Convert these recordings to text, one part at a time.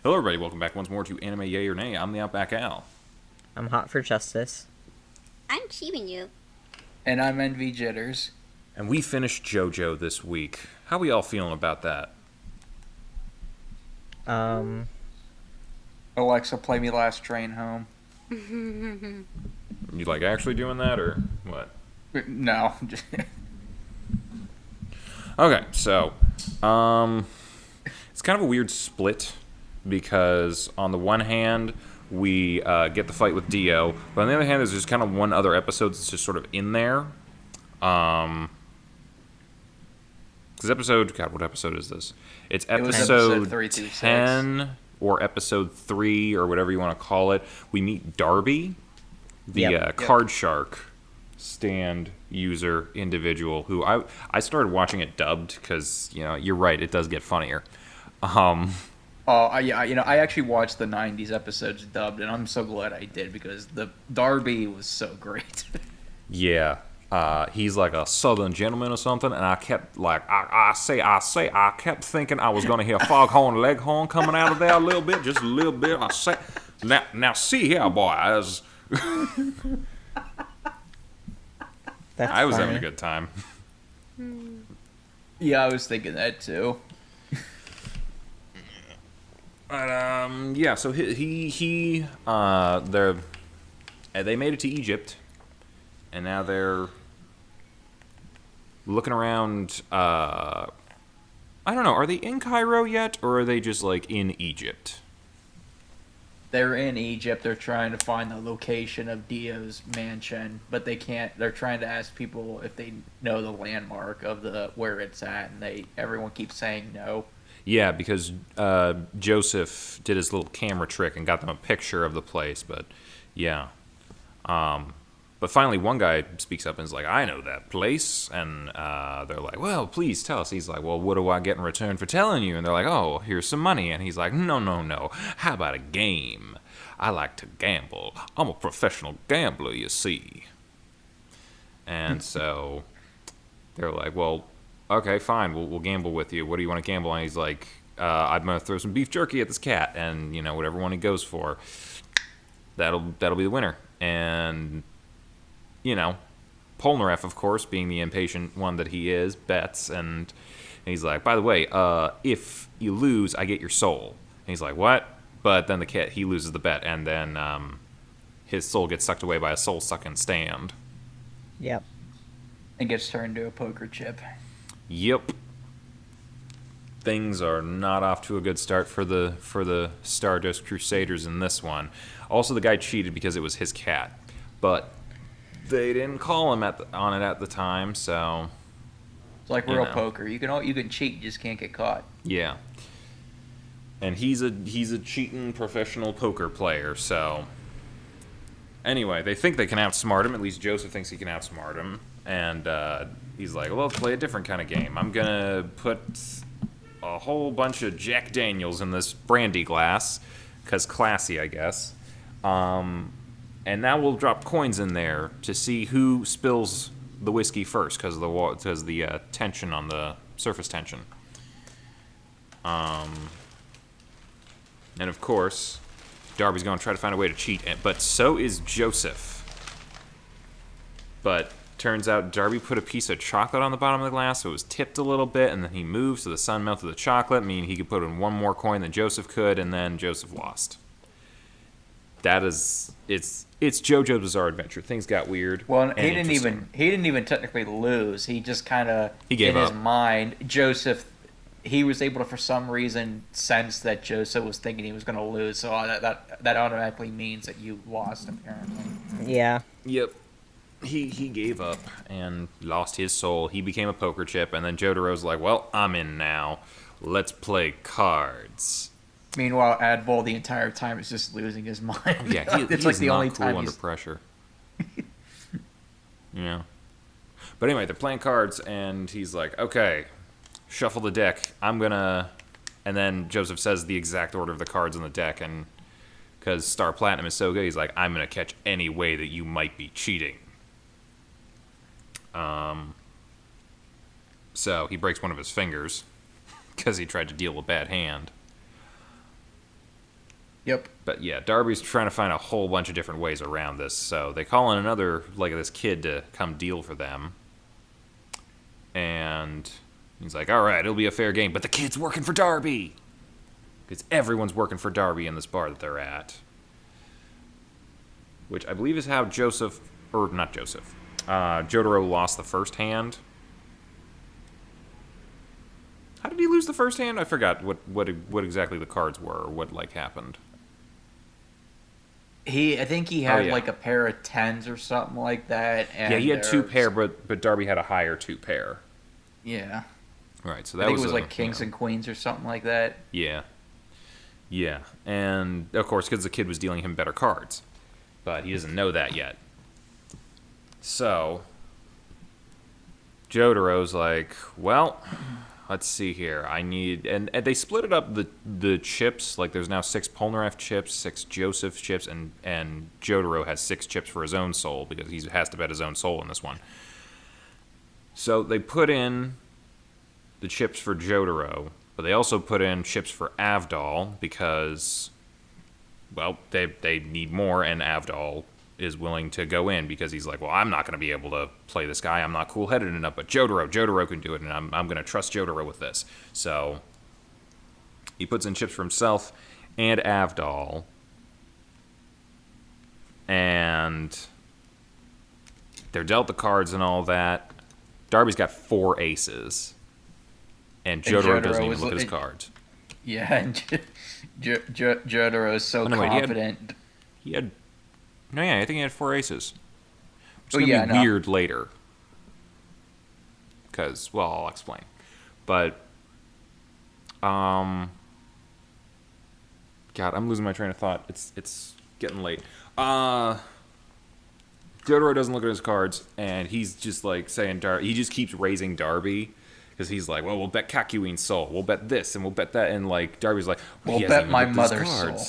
Hello, everybody. Welcome back once more to Anime Yay or Nay. I'm TheOutbackAl. I'm hot for justice. I'm cheating you. And I'm NV Jitters. And we finished Jojo this week. How we all feeling about that? Alexa, play me Last Train Home. You like actually doing that or what? No. Okay, so it's kind of a weird split because on the one hand we get the fight with Dio, but on the other hand there's just kind of one other episode that's just sort of in there. Because what episode is this? It's episode 10 or episode 3 or whatever you want to call it. We meet Darby, the card shark stand user individual who I started watching it dubbed because, you're right, it does get funnier. I actually watched the 90s episodes dubbed, and I'm so glad I did because the Darby was so great. Yeah. He's like a southern gentleman or something, and I kept I kept thinking I was gonna hear foghorn leghorn coming out of there a little bit, just a little bit. I say, now see here, boys. I was having a good time. Yeah, I was thinking that too. But yeah. So they made it to Egypt, and now they're looking around. I don't know. Are they in Cairo yet, or are they just like in Egypt? They're in Egypt. They're trying to find the location of Dio's mansion, but they can't. They're trying to ask people if they know the landmark of where it's at, and everyone keeps saying no. Yeah, because Joseph did his little camera trick and got them a picture of the place, but yeah. But finally, one guy speaks up and is like, I know that place. And they're like, well, please tell us. He's like, well, what do I get in return for telling you? And they're like, oh, here's some money. And he's like, no. How about a game? I like to gamble. I'm a professional gambler, you see. And so they're like, well, okay, fine. We'll gamble with you. What do you want to gamble on? He's like, I'm going to throw some beef jerky at this cat. And, whatever one he goes for, that'll be the winner. And Polnareff, of course, being the impatient one that he is, bets, and he's like, by the way, if you lose, I get your soul. And he's like, what? But then he loses the bet, and then his soul gets sucked away by a soul-sucking stand. Yep. And gets turned into a poker chip. Yep. Things are not off to a good start for the Stardust Crusaders in this one. Also, the guy cheated because it was his cat, but they didn't call him on it at the time, so it's like real poker. You can cheat, you just can't get caught. Yeah. And he's a cheating professional poker player, so anyway, they think they can outsmart him. At least Joseph thinks he can outsmart him, and he's like, well, let's play a different kind of game. I'm gonna put a whole bunch of Jack Daniels in this brandy glass, because classy, I guess. And now we'll drop coins in there to see who spills the whiskey first, because of the tension on the surface tension. And of course, Darby's going to try to find a way to cheat, but so is Joseph. But turns out Darby put a piece of chocolate on the bottom of the glass, so it was tipped a little bit, and then he moved, so the sun melted the chocolate, meaning he could put in one more coin than Joseph could, and then Joseph lost. It's JoJo's Bizarre Adventure. Things got weird. Well, he didn't even technically lose. He just kind of in his mind, Joseph. He was able to, for some reason, sense that Joseph was thinking he was going to lose. So that automatically means that you lost, apparently. Yeah. Yep. He gave up and lost his soul. He became a poker chip, and then Jotaro's like, well, I'm in now. Let's play cards. Meanwhile, Adbol the entire time is just losing his mind. Yeah, it's like the only time under pressure. Yeah. But anyway, they're playing cards, and he's like, okay, shuffle the deck. I'm gonna... And then Joseph says the exact order of the cards on the deck, and because Star Platinum is so good, he's like, I'm gonna catch any way that you might be cheating. So he breaks one of his fingers because he tried to deal a bad hand. Yep. But yeah, Darby's trying to find a whole bunch of different ways around this. So they call in another, like, this kid to come deal for them. And he's like, all right, it'll be a fair game. But the kid's working for Darby. Because everyone's working for Darby in this bar that they're at. Which I believe is how Jotaro lost the first hand. How did he lose the first hand? I forgot what exactly the cards were, or what, like, happened. I think he had like a pair of 10s or something like that. And yeah, he had 2 pair, but Darby had a higher 2 pair. Yeah. Right, so I think it was like kings and queens or something like that. Yeah. Yeah, and of course, because the kid was dealing him better cards. But he doesn't know that yet. So, Jotaro's like, well, let's see here. I need... And they split it up, the chips. Like, there's now 6 Polnareff chips, 6 Joseph chips, and Jotaro has 6 chips for his own soul, because he has to bet his own soul in this one. So, they put in the chips for Jotaro, but they also put in chips for Avdol, because, well, they need more, and Avdol is willing to go in, because he's like, well, I'm not going to be able to play this guy. I'm not cool-headed enough, but Jotaro can do it, and I'm going to trust Jotaro with this. So he puts in chips for himself and Avdol, and they're dealt the cards and all that. Darby's got 4 aces, and Jotaro doesn't even look at his cards. Yeah, and Jotaro is so confident. He had I think he had 4 aces. Which is going to be weird later. Because, well, I'll explain. But, God, I'm losing my train of thought. It's getting late. Jotaro doesn't look at his cards, and he's just, like, saying, he just keeps raising Darby. Because he's like, well, we'll bet Kakuin's soul. We'll bet this, and we'll bet that. And, like, Darby's like, well, we'll bet my mother's soul.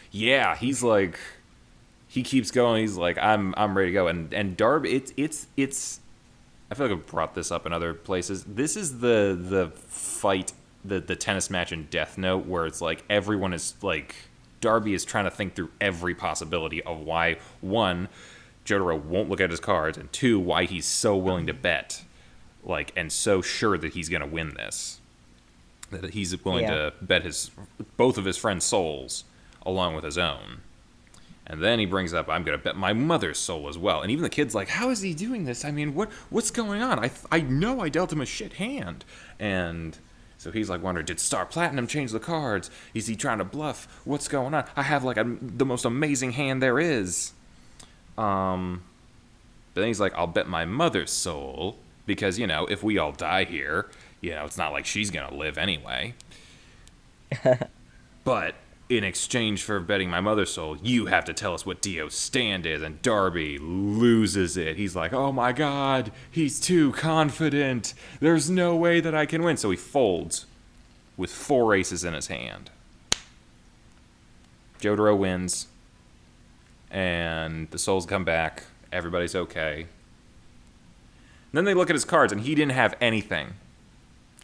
Yeah, he's like... He keeps going. He's like, I'm ready to go. And Darby, it's. I feel like I've brought this up in other places. This is the fight, the tennis match in Death Note, where it's like everyone is like, Darby is trying to think through every possibility of why, 1, Jotaro won't look at his cards, and 2, why he's so willing to bet, like, and so sure that he's gonna win this, that he's willing to bet both of his friends' souls along with his own. And then he brings up, I'm going to bet my mother's soul as well. And even the kid's like, how is he doing this? I mean, what's going on? I know I dealt him a shit hand. And so he's like wondering, did Star Platinum change the cards? Is he trying to bluff? What's going on? I have like the most amazing hand there is. But then he's like, I'll bet my mother's soul. Because, if we all die here, it's not like she's going to live anyway. But... in exchange for betting my mother's soul, you have to tell us what Dio's stand is. And Darby loses it. He's like, oh my god, he's too confident. There's no way that I can win. So he folds with 4 aces in his hand. Jotaro wins. And the souls come back. Everybody's okay. And then they look at his cards, and he didn't have anything.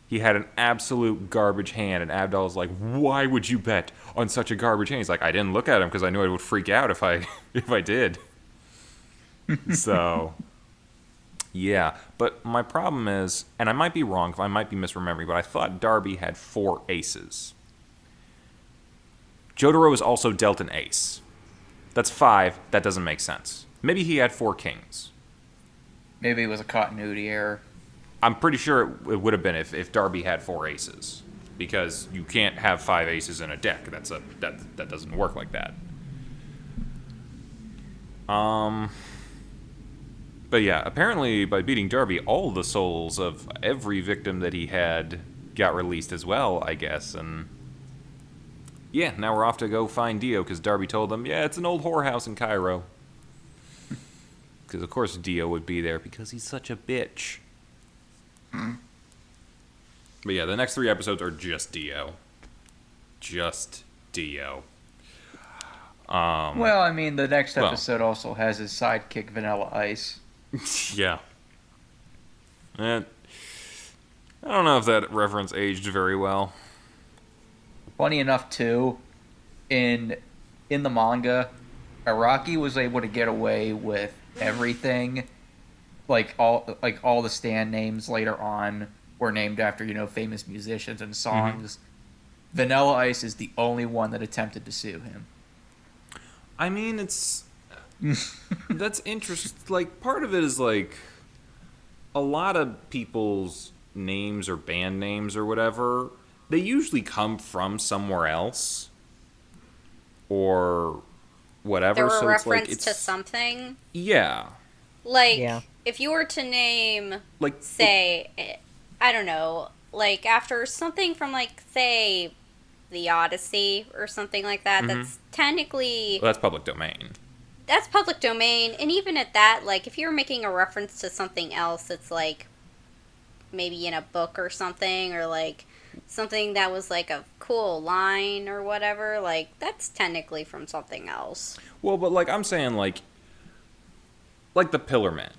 He had an absolute garbage hand, and Avdol's like, why would you bet on such a garbage hand? He's like, I didn't look at him because I knew I would freak out if I did. So, yeah. But my problem is, and I might be wrong, I might be misremembering, but I thought Darby had 4 aces. Jotaro was also dealt an ace. That's 5. That doesn't make sense. Maybe he had 4 kings. Maybe it was a continuity error. I'm pretty sure it would have been if Darby had 4 aces, because you can't have 5 aces in a deck. That doesn't work like that. But yeah, apparently by beating Darby, all the souls of every victim that he had got released as well, I guess. And yeah, now we're off to go find Dio, because Darby told them, yeah, it's an old whorehouse in Cairo. Because of course Dio would be there, because he's such a bitch. But yeah, the next 3 episodes are just Dio. Just Dio. Well, I mean, the next episode also has his sidekick, Vanilla Ice. Yeah. And I don't know if that reference aged very well. Funny enough, too, in in the manga, Araki was able to get away with everything. All the stand names later on were named after famous musicians and songs. Vanilla Ice is the only one that attempted to sue him. I mean, it's that's interesting. Like, part of it is like a lot of people's names or band names or whatever, they usually come from somewhere else or whatever. There were so reference it's to something. Yeah. Like, Yeah. if you were to name, Like, say, I don't know, like after something from, like, say, the Odyssey or something like that, that's technically... Well, that's public domain. That's public domain, and even at that, like, if you're making a reference to something else, it's like maybe in a book or something, or like something that was like a cool line or whatever, like, that's technically from something else. Well, but like I'm saying, like the Pillar Men.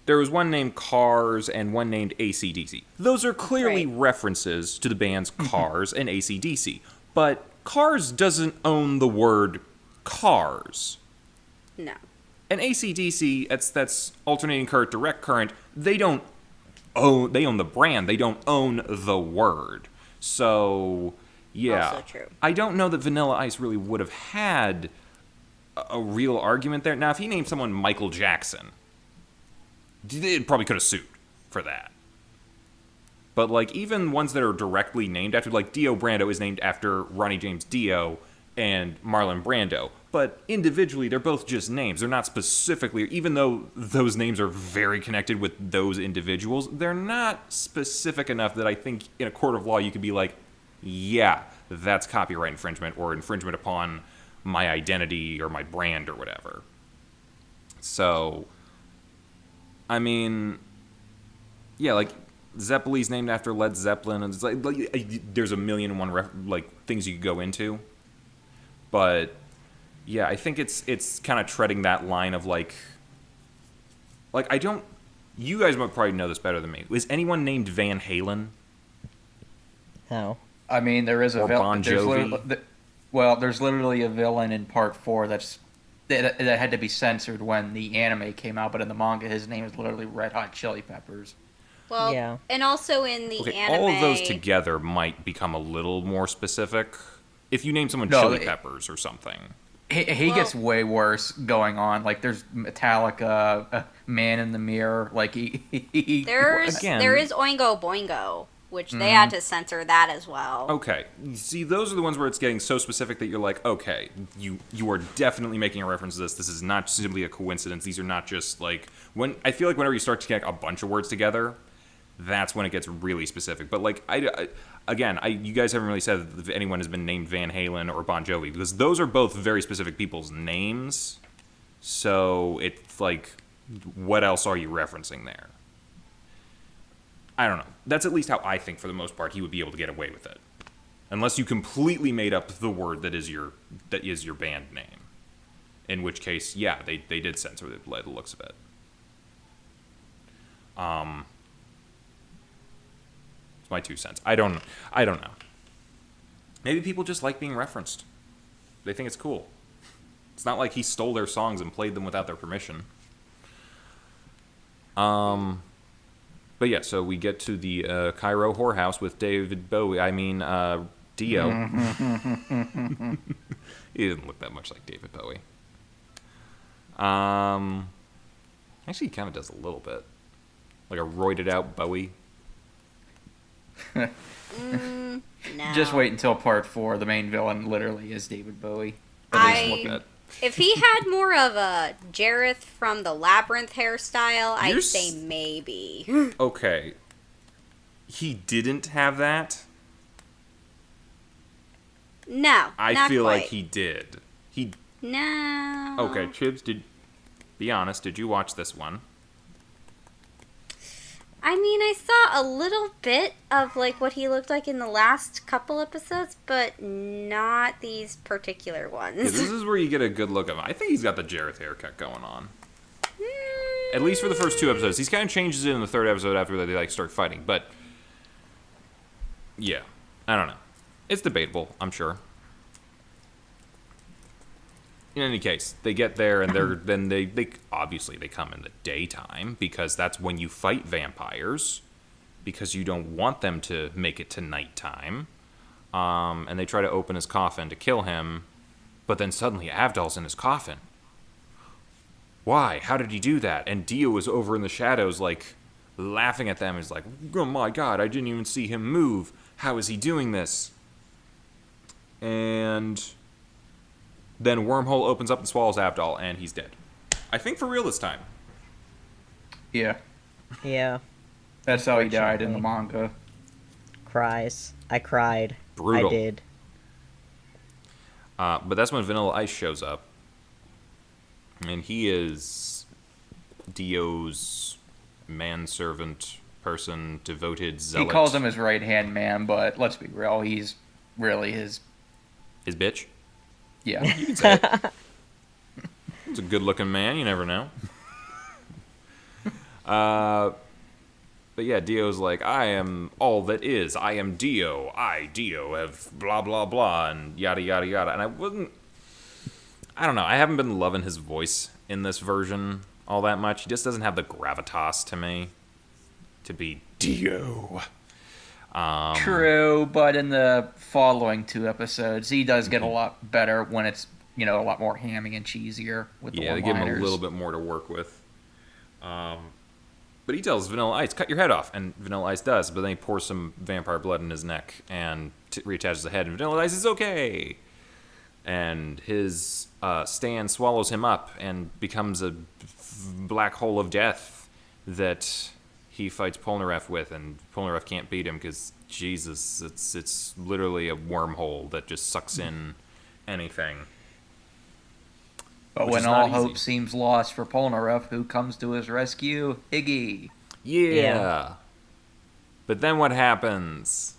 There was one named Cars and one named AC/DC. Those are clearly references to the bands Cars and AC/DC. But Cars doesn't own the word Cars. No. And AC/DC, that's alternating current, direct current. They own the brand. They don't own the word. So, yeah. Also true. I don't know that Vanilla Ice really would have had a real argument there. Now, if he named someone Michael Jackson, it probably could have sued for that. But, like, even ones that are directly named after, like, Dio Brando is named after Ronnie James Dio and Marlon Brando. But individually, they're both just names. They're not specifically, even though those names are very connected with those individuals, they're not specific enough that I think in a court of law you could be like, yeah, that's copyright infringement or infringement upon my identity or my brand or whatever. So, I mean, yeah, like, Zeppelin's named after Led Zeppelin, and it's like there's a million and one things you could go into. But yeah, I think it's kind of treading that line of like I don't. You guys might probably know this better than me. Is anyone named Van Halen? No. I mean, there is a Bon Jovi. There's literally a villain in Part 4 that had to be censored when the anime came out, but in the manga, his name is literally Red Hot Chili Peppers. Well, Yeah. and also in the anime... all of those together might become a little more specific. If you name someone No, Chili Peppers or something. He gets way worse going on. Like, there's Metallica, Man in the Mirror. Like, there is Oingo Boingo, which they had to censor that as well. Okay. See, those are the ones where it's getting so specific that you're like, okay, you are definitely making a reference to this. This is not simply a coincidence. These are not just, like... I feel like whenever you start to get a bunch of words together, that's when it gets really specific. But, like, you guys haven't really said if anyone has been named Van Halen or Bon Jovi, because those are both very specific people's names. So it's like, what else are you referencing there? I don't know. That's at least how I think, for the most part, he would be able to get away with it, unless you completely made up the word that is your band name. In which case, yeah, they did censor it by the looks of it. It's my 2 cents. I don't know. Maybe people just like being referenced. They think it's cool. It's not like he stole their songs and played them without their permission. But yeah, so we get to the Cairo whorehouse with David Bowie. Dio. He didn't look that much like David Bowie. Actually, he kind of does a little bit. Like a roided out Bowie. No. Just wait until Part 4. The main villain literally is David Bowie. If he had more of a Jareth from the Labyrinth hairstyle, I'd say maybe. Okay. He didn't have that? No, I feel quite. like he did. No. Okay, Chibs, be honest, did you watch this one? I mean, I saw a little bit of, like, what he looked like in the last couple episodes, but not these particular ones. Yeah, this is where you get a good look of him. I think he's got the Jareth haircut going on. At least for the first 2 episodes. He's kind of changes it in the 3rd episode after they, start fighting. But, yeah. I don't know. It's debatable, I'm sure. In any case, they get there and they obviously they come in the daytime because that's when you fight vampires, because you don't want them to make it to nighttime. And they try to open his coffin to kill him, but then suddenly Avdol's in his coffin. Why? How did he do that? And Dio is over in the shadows, like, laughing at them. He's like, oh my god, I didn't even see him move. How is he doing this? And then Wormhole opens up and swallows Avdol, and he's dead. I think for real this time. Yeah. Yeah. That's how he died in the manga. Cries. I cried. Brutal. I did. But that's when Vanilla Ice shows up. And he is Dio's manservant person, devoted zealot. He calls him his right-hand man, but let's be real, he's really his bitch? Yeah. You can say it. He's a good-looking man, you never know. But yeah, Dio's like, I am all that is. I am Dio. I, Dio, have blah, blah, blah, and yada, yada, yada. And I don't know. I haven't been loving his voice in this version all that much. He just doesn't have the gravitas to me to be Dio. True, but in the following 2 episodes, he does get a lot better when it's, a lot more hammy and cheesier with the one-liners. Yeah, they give him a little bit more to work with. But he tells Vanilla Ice, cut your head off. And Vanilla Ice does, but then he pours some vampire blood in his neck and reattaches the head. And Vanilla Ice is okay. And his stand swallows him up and becomes a black hole of death that he fights Polnareff with. And Polnareff can't beat him because, Jesus, it's literally a wormhole that just sucks in anything. But when all hope seems lost for Polnareff, who comes to his rescue? Iggy. Yeah. But then what happens?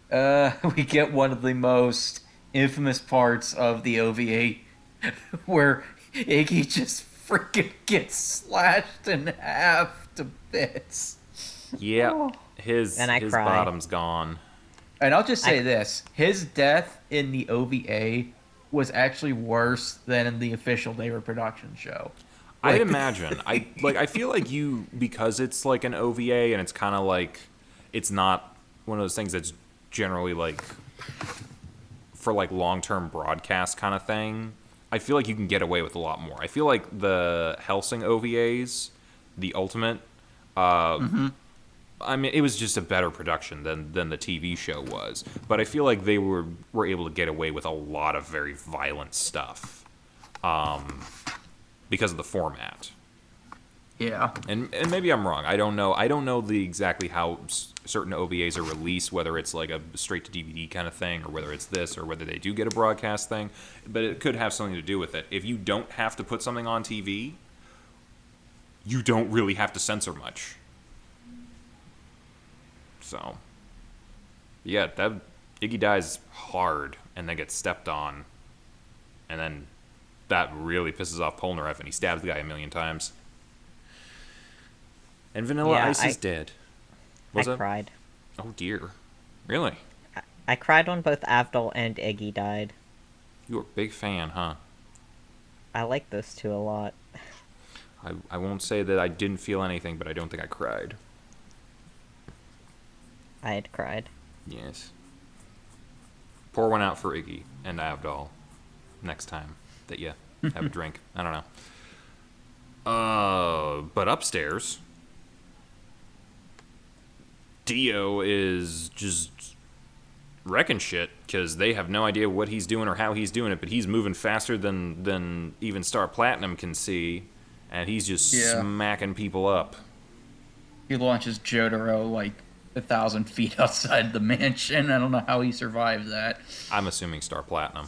We get one of the most infamous parts of the OVA where Iggy just freaking gets slashed in half to bits. Yeah. His bottom's gone. And I'll just say this. His death in the OVA was actually worse than in the official day of production show. I'd imagine. I feel like because it's like an OVA and it's kind of like, it's not one of those things that's generally like for like long-term broadcast kind of thing. I feel like you can get away with a lot more. I feel like the Hellsing OVAs, the Ultimate, I mean, it was just a better production than the TV show was. But I feel like they were able to get away with a lot of very violent stuff because of the format. Yeah. And maybe I'm wrong. I don't know. I don't know exactly how certain OVAs are released, whether it's like a straight-to-DVD kind of thing, or whether it's this, or whether they do get a broadcast thing. But it could have something to do with it. If you don't have to put something on TV, you don't really have to censor much. So, yeah, that Iggy dies hard and then gets stepped on, and then that really pisses off Polnareff, and he stabs the guy a million times. And Vanilla Ice is dead. I cried. Oh dear, really? I cried when both Avdol and Iggy died. You were a big fan, huh? I like those two a lot. I won't say that I didn't feel anything, but I don't think I cried. I had cried. Yes. Pour one out for Iggy and Avdol next time that you have a drink. I don't know. But upstairs, Dio is just wrecking shit because they have no idea what he's doing or how he's doing it, but he's moving faster than even Star Platinum can see, and he's just smacking people up. He launches Jotaro like 1,000 feet outside the mansion. I don't know how he survived that. I'm assuming Star Platinum.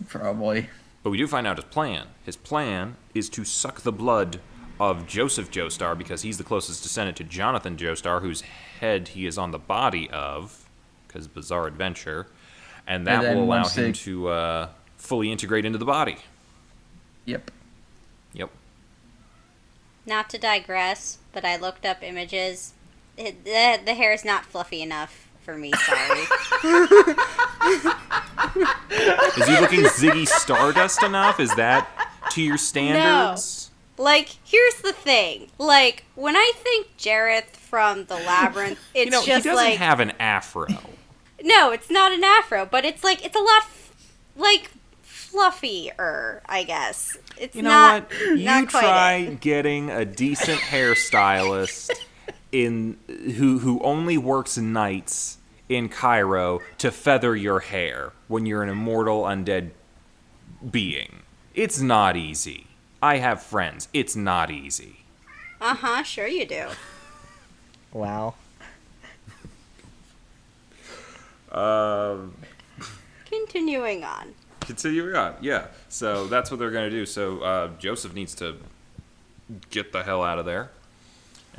Probably. But we do find out his plan. His plan is to suck the blood of Joseph Joestar because he's the closest descendant to Jonathan Joestar, whose head he is on the body of, because Bizarre Adventure, and that will allow him to fully integrate into the body. Yep. Not to digress, but I looked up images. The hair is not fluffy enough for me, sorry. Is he looking Ziggy Stardust enough? Is that to your standards? No. Like, here's the thing. Like, when I think Jareth from The Labyrinth, it's just like... he doesn't have an afro. No, it's not an afro, but it's like, it's a lot, like, fluffier, I guess. It's you know not, what? not You quite try it. getting a decent hairstylist who only works nights in Cairo to feather your hair when you're an immortal undead being. It's not easy. I have friends. It's not easy. Uh-huh, sure you do. Wow. Continuing on. Yeah. So that's what they're going to do. So Joseph needs to get the hell out of there.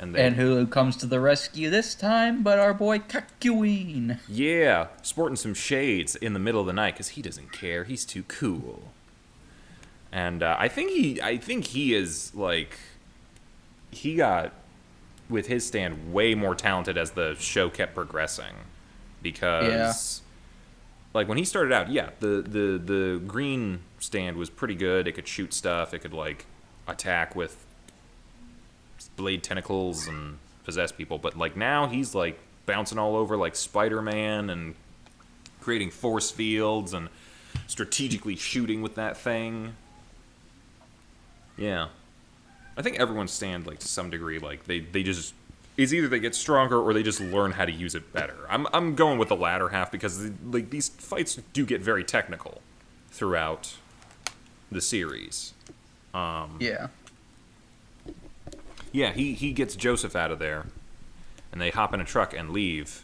And who comes to the rescue this time but our boy Kakyoin. Yeah, sporting some shades in the middle of the night because he doesn't care. He's too cool. And I think he is, like, he got, with his stand, way more talented as the show kept progressing. Because, like, when he started out, the green stand was pretty good. It could shoot stuff. It could, like, attack with blade tentacles and possess people. But, like, now he's, like, bouncing all over like Spider-Man and creating force fields and strategically shooting with that thing. Yeah. I think everyone's stand, like, to some degree, like, they just... It's either they get stronger or they just learn how to use it better. I'm going with the latter half because, like, these fights do get very technical throughout the series. Yeah, he gets Joseph out of there, and they hop in a truck and leave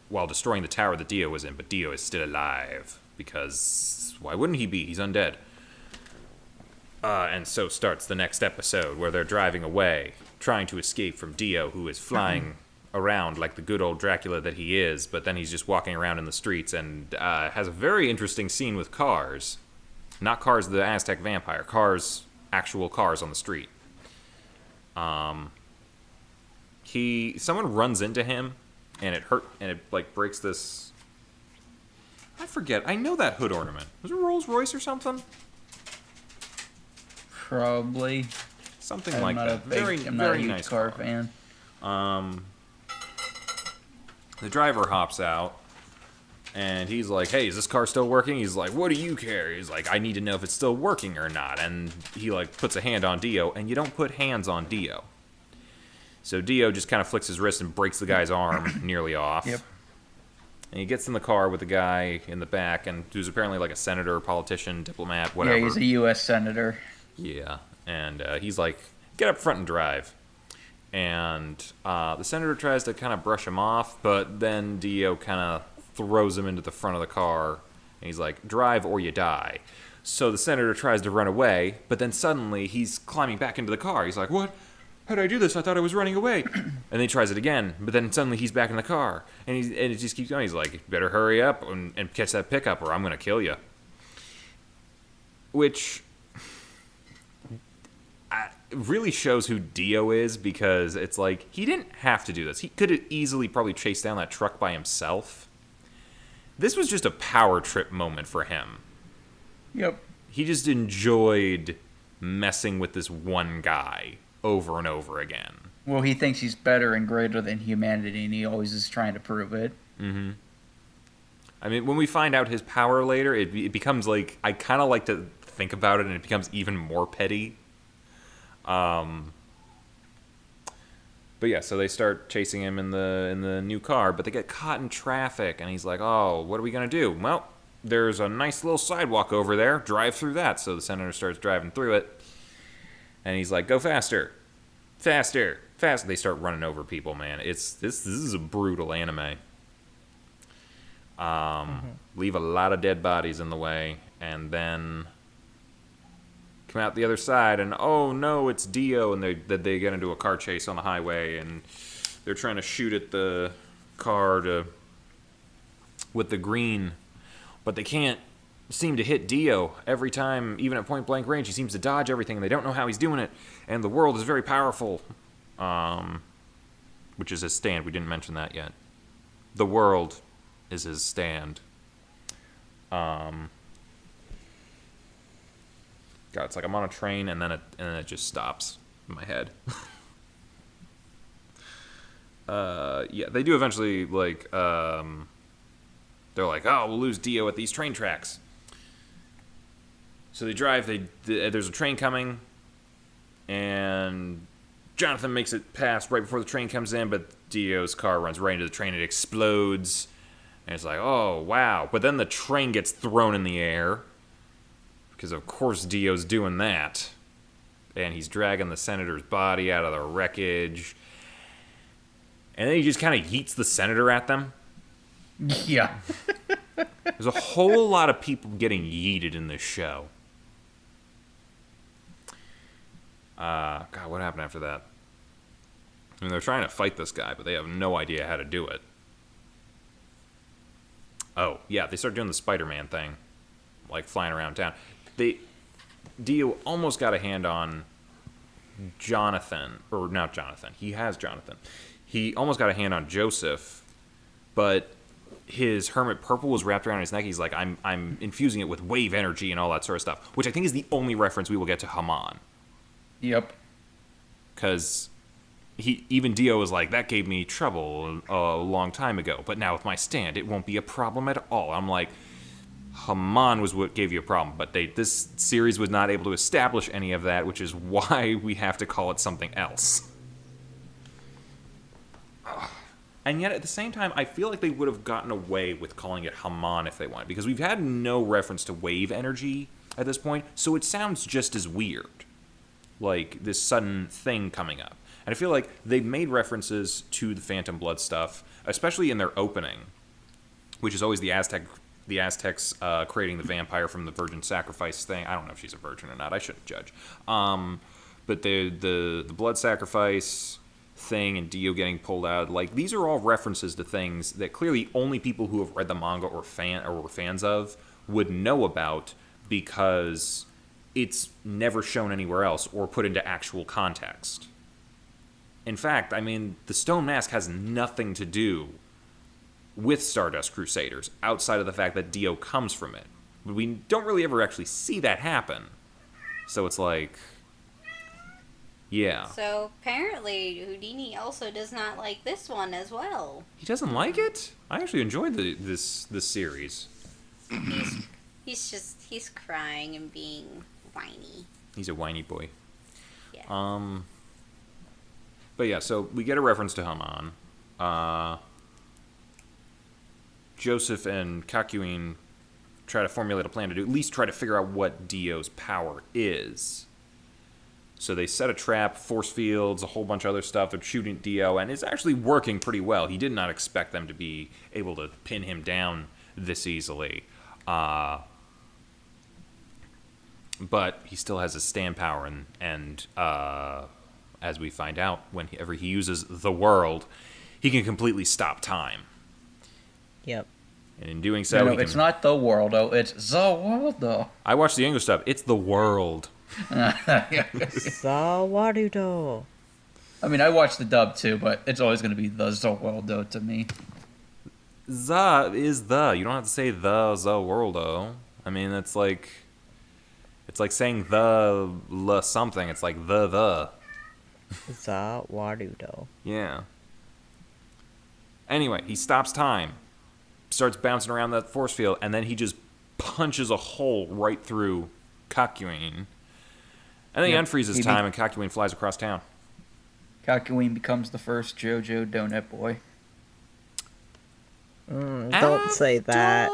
while destroying the tower that Dio was in, but Dio is still alive because why wouldn't he be? He's undead. And so starts the next episode where they're driving away, trying to escape from Dio, who is flying around like the good old Dracula that he is, but then he's just walking around in the streets and has a very interesting scene with cars. Not cars the Aztec vampire, actual cars on the street. Someone runs into him, and it like breaks this... I forget, I know that hood ornament. Was it Rolls Royce or something? probably. Something like that. I'm not a huge nice car fan. The driver hops out, and he's like, hey, is this car still working? He's like, what do you care? He's like, I need to know if it's still working or not. And he, like, puts a hand on Dio, and you don't put hands on Dio. So Dio just kind of flicks his wrist and breaks the guy's arm nearly off. Yep. And he gets in the car with the guy in the back, and who's apparently like a senator, politician, diplomat, whatever. Yeah, he's a U.S. senator. Yeah, and he's like, get up front and drive. And the senator tries to kind of brush him off, but then Dio kind of throws him into the front of the car, and he's like, drive or you die. So the senator tries to run away, but then suddenly he's climbing back into the car. He's like, what? How did I do this? I thought I was running away. And then he tries it again, but then suddenly he's back in the car. And it just keeps going. He's like, better hurry up and catch that pickup or I'm going to kill you. Which really shows who Dio is, because it's like, he didn't have to do this. He could have easily probably chased down that truck by himself. This was just a power trip moment for him. Yep. He just enjoyed messing with this one guy over and over again. Well, he thinks he's better and greater than humanity, and he always is trying to prove it. Mm-hmm. I mean, when we find out his power later, it becomes like, I kind of like to think about it, and it becomes even more petty. But yeah, so they start chasing him in the new car, but they get caught in traffic, and he's like, oh, what are we gonna do? Well, there's a nice little sidewalk over there. Drive through that. So the senator starts driving through it, and he's like, go faster, faster, faster. They start running over people, man. This is a brutal anime. Leave a lot of dead bodies in the way, and then come out the other side, and oh no, it's Dio, and they get into a car chase on the highway, and they're trying to shoot at the car with the green, but they can't seem to hit Dio every time. Even at point blank range, he seems to dodge everything, and they don't know how he's doing it. And the world is very powerful, which is his stand. We didn't mention that yet. The world is his stand. God, it's like I'm on a train and then it just stops in my head. Yeah, they do eventually, like, they're like, oh, we'll lose Dio at these train tracks. So they drive, there's a train coming, and Jonathan makes it past right before the train comes in, but Dio's car runs right into the train, it explodes, and it's like, oh, wow. But then the train gets thrown in the air, because of course Dio's doing that, and he's dragging the senator's body out of the wreckage, and then he just kind of yeets the senator at them. Yeah. There's a whole lot of people getting yeeted in this show. God, what happened after that? I mean, they're trying to fight this guy, but they have no idea how to do it. Oh, yeah, they start doing the Spider-Man thing, like flying around town. Dio almost got a hand on Jonathan, or not Jonathan. He has Jonathan. He almost got a hand on Joseph, but his hermit purple was wrapped around his neck. He's like, I'm infusing it with wave energy and all that sort of stuff, which I think is the only reference we will get to Haman. Yep. Because even Dio was like, that gave me trouble a long time ago, but now with my stand, it won't be a problem at all. I'm like, Haman was what gave you a problem, but this series was not able to establish any of that, which is why we have to call it something else. And yet, at the same time, I feel like they would have gotten away with calling it Haman if they wanted, because we've had no reference to wave energy at this point, so it sounds just as weird. Like, this sudden thing coming up. And I feel like they've made references to the Phantom Blood stuff, especially in their opening, which is always the Aztecs creating the vampire from the virgin sacrifice thing. I don't know if she's a virgin or not. I shouldn't judge. But the blood sacrifice thing and Dio getting pulled out, like, these are all references to things that clearly only people who have read the manga or were fans of would know about, because it's never shown anywhere else or put into actual context. In fact, I mean, the Stone Mask has nothing to do with Stardust Crusaders outside of the fact that Dio comes from it. But we don't really ever actually see that happen. So it's like, yeah. So apparently Houdini also does not like this one as well. He doesn't like it? I actually enjoyed this series. He's crying and being whiny. He's a whiny boy. Yeah. But yeah, so we get a reference to Haman. Joseph and Kakuin try to formulate a plan to at least try to figure out what Dio's power is. So they set a trap, force fields, a whole bunch of other stuff. They're shooting Dio, and it's actually working pretty well. He did not expect them to be able to pin him down this easily. But he still has his stand power, and as we find out, whenever he uses the world, he can completely stop time. Yep. And in doing so, it's not the world, though. It's the world, though. I watched the English stuff. It's the world. Sawarudo. I mean, I watched the dub too, but it's always going to be the world, though, to me. The is the. You don't have to say the world, though. I mean, it's like saying the something. It's like the. Sawarudo. Yeah. Anyway, he stops time, starts bouncing around that force field, and then he just punches a hole right through Kakuin. And then he unfreezes time, and Kakuin flies across town. Kakuin becomes the first Jojo donut boy. Don't say that.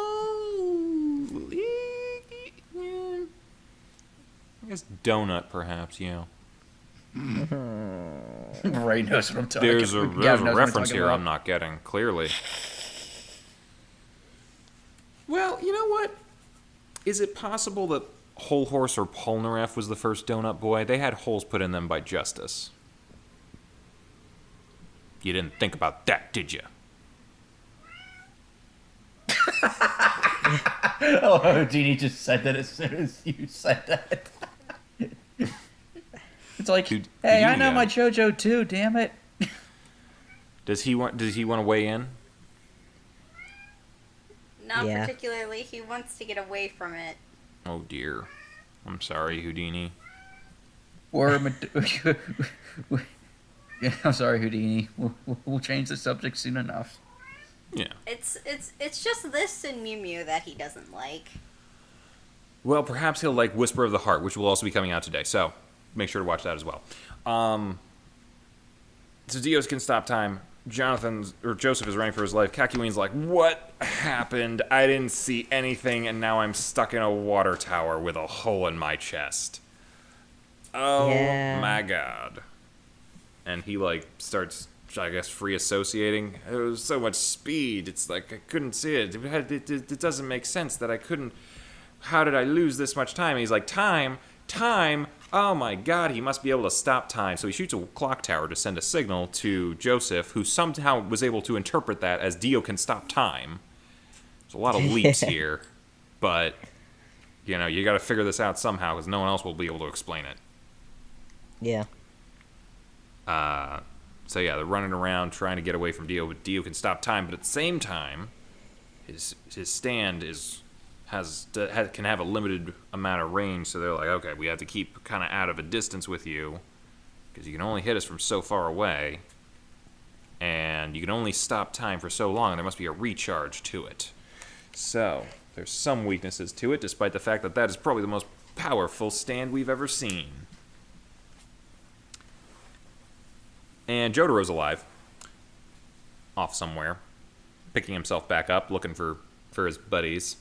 I guess donut, perhaps, yeah. Ray knows what I'm talking There's a reference here I'm not getting, clearly. Well, you know what? Is it possible that Whole Horse or Polnareff was the first donut boy? They had holes put in them by Justice. You didn't think about that, did you? Oh, Jeannie just said that as soon as you said that. It's like, hey, I know my JoJo too, damn it. Does he want to weigh in? not Yeah. particularly. He wants to get away from it. Oh dear. I'm sorry, Houdini. Yeah, I'm sorry, Houdini. We'll change the subject soon enough. Yeah. It's just this and Mew Mew that he doesn't like. Well, perhaps he'll like Whisper of the Heart, which will also be coming out today. So make sure to watch that as well. So Dios can stop time. Joseph is running for his life. Kakyoin's like, what happened? I didn't see anything, and now I'm stuck in a water tower with a hole in my chest. Oh my god. And he like starts, I guess, free associating. There was so much speed. It's like I couldn't see it. It doesn't make sense that I couldn't. How did I lose this much time? And he's like, time. Oh my god, he must be able to stop time. So he shoots a clock tower to send a signal to Joseph, who somehow was able to interpret that as Dio can stop time. There's a lot of leaps here, but you know, you got to figure this out somehow because no one else will be able to explain it. Yeah. So yeah, they're running around trying to get away from Dio, but Dio can stop time. But at the same time, his stand can have a limited amount of range. So they're like, okay, we have to keep kind of out of a distance with you because you can only hit us from so far away, and you can only stop time for so long. And there must be a recharge to it. So there's some weaknesses to it, despite the fact that is probably the most powerful stand we've ever seen. And Jotaro's alive. Off somewhere. Picking himself back up, looking for his buddies.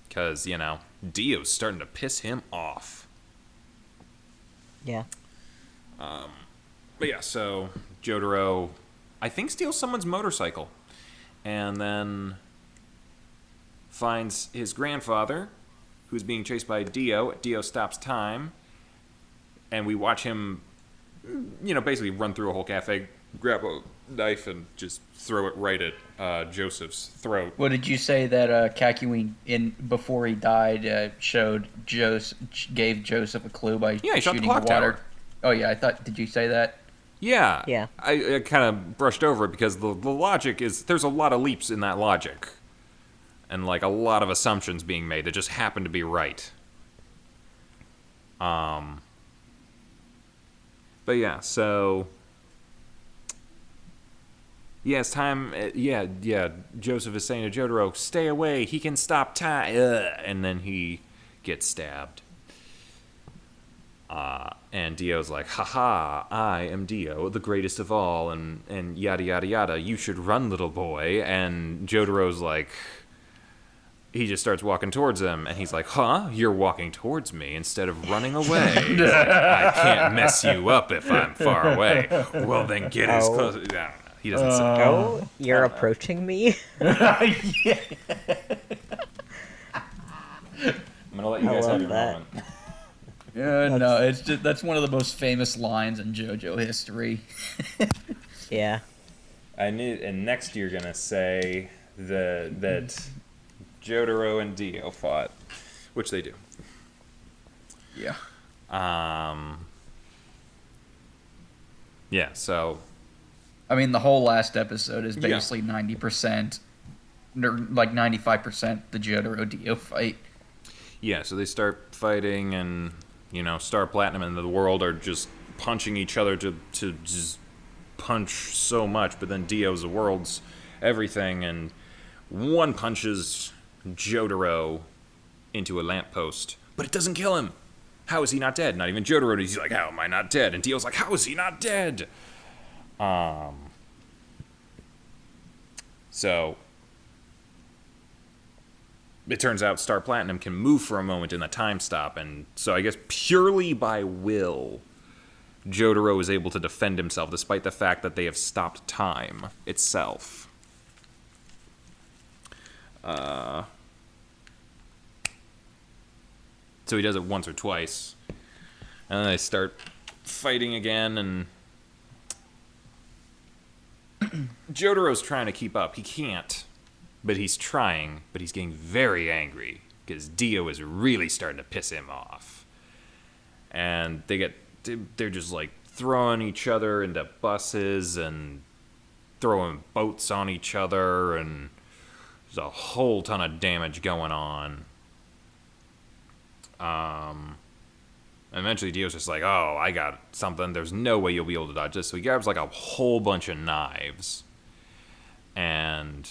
Because, you know, Dio's starting to piss him off. Yeah. But yeah, so Jotaro, I think, steals someone's motorcycle. And then finds his grandfather, who's being chased by Dio. Dio stops time. And we watch him, you know, basically run through a whole cafe, grab a knife, and just throw it right at Joseph's throat. What did you say that Kakyoin, before he died, gave Joseph a clue by he shot the shooting clock the water? tower. Oh yeah, did you say that? Yeah. Yeah. I kind of brushed over it because the logic is, there's a lot of leaps in that logic. And like a lot of assumptions being made that just happen to be right. But yeah, so yeah, it's time. Yeah. Joseph is saying to Jotaro, "Stay away. He can stop time." And then he gets stabbed. And Dio's like, "Haha! I am Dio, the greatest of all," and yada yada yada. You should run, little boy. And Jotaro's like, he just starts walking towards him, and he's like, huh? You're walking towards me instead of running away. He's like, I can't mess you up if I'm far away. Well, then get as close. I don't know. He doesn't say. Oh, you're approaching me? I'm going to let you guys have your moment. No, that's one of the most famous lines in JoJo history. Yeah. And next you're going to say that Jotaro and Dio fought, which they do. Yeah. Yeah, so I mean, the whole last episode is basically 90%, or like 95% the Jotaro Dio fight. Yeah, so they start fighting, and you know, Star Platinum and the world are just punching each other to just punch so much, but then Dio's the world's everything, and one punches Jotaro into a lamppost, but it doesn't kill him. How is he not dead? Not even Jotaro. He's like, how am I not dead? And Dio's like, how is he not dead? So it turns out Star Platinum can move for a moment in the time stop, and so I guess purely by will, Jotaro is able to defend himself despite the fact that they have stopped time itself. So he does it once or twice, and then they start fighting again, and Jotaro's trying to keep up. He can't, but he's trying, but he's getting very angry because Dio is really starting to piss him off. And they're just like throwing each other into buses and throwing boats on each other, and There's a whole ton of damage going on. Eventually Dio's just like, oh, I got something. There's no way you'll be able to dodge this. So he grabs like a whole bunch of knives. And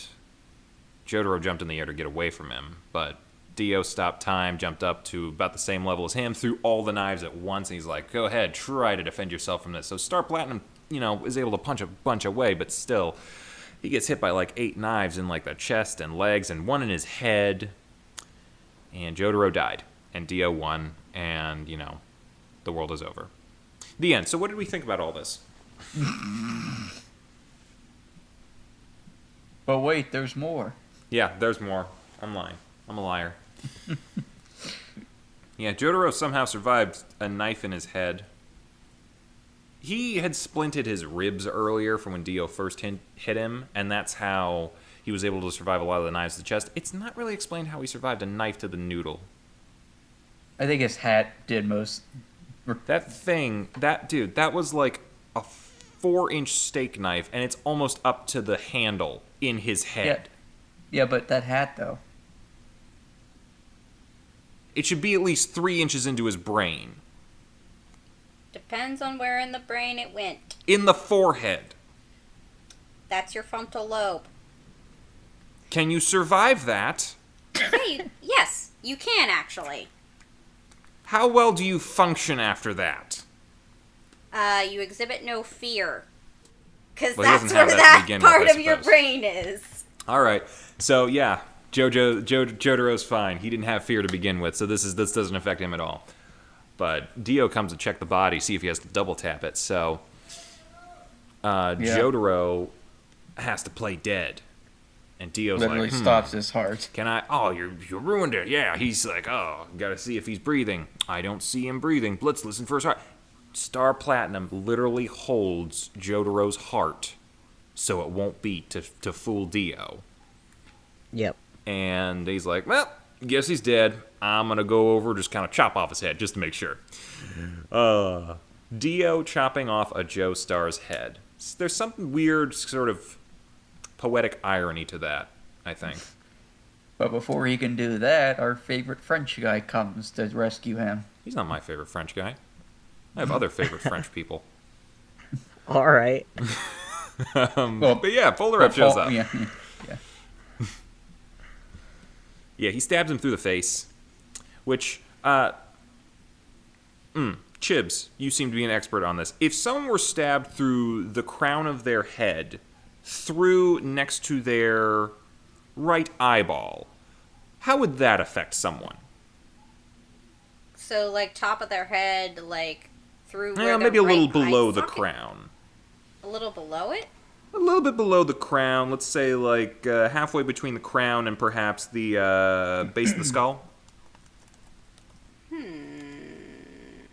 Jotaro jumped in the air to get away from him. But Dio stopped time, jumped up to about the same level as him, threw all the knives at once. And he's like, go ahead, try to defend yourself from this. So Star Platinum, is able to punch a bunch away. But still, he gets hit by like 8 knives in like the chest and legs and one in his head. And Jotaro died. And Dio won. And, the world is over. The end. So what did we think about all this? But wait, there's more. Yeah, there's more. I'm lying. I'm a liar. Yeah, Jotaro somehow survived a knife in his head. He had splinted his ribs earlier from when Dio first hit him, and that's how he was able to survive a lot of the knives to the chest. It's not really explained how he survived a knife to the noodle. I think his hat did most. That was like a 4-inch steak knife, and it's almost up to the handle in his head. Yeah, but that hat, though. It should be at least 3 inches into his brain. Depends on where in the brain it went. In the forehead. That's your frontal lobe. Can you survive that? Yes, you can actually. How well do you function after that? You exhibit no fear. Because Well, that's where that part of your suppose. brain is. Alright, so yeah, Jotaro's fine. He didn't have fear to begin with, so this doesn't affect him at all. But Dio comes to check the body, see if he has to double tap it, so Jotaro has to play dead. And Dio's literally like, stops his heart. Can I? Oh, you ruined it. Yeah, he's like, oh, gotta see if he's breathing. I don't see him breathing. Let's listen for his heart. Star Platinum literally holds Jotaro's heart so it won't beat to fool Dio. Yep. And he's like, well, guess he's dead. I'm gonna go over, just kind of chop off his head just to make sure. Dio chopping off a Joestar's head. There's something weird, sort of poetic irony to that, I think. But before he can do that, our favorite French guy comes to rescue him. He's not my favorite French guy. I have other favorite French people. All right. But yeah, Polnareff shows up. Yeah. Yeah, he stabs him through the face, which, Chibs, you seem to be an expert on this. If someone were stabbed through the crown of their head, through next to their right eyeball, how would that affect someone? So, like, top of their head, like, through where Yeah, maybe a little below the crown. A little below it? A little bit below the crown. Let's say, like, halfway between the crown and perhaps the base of the skull. And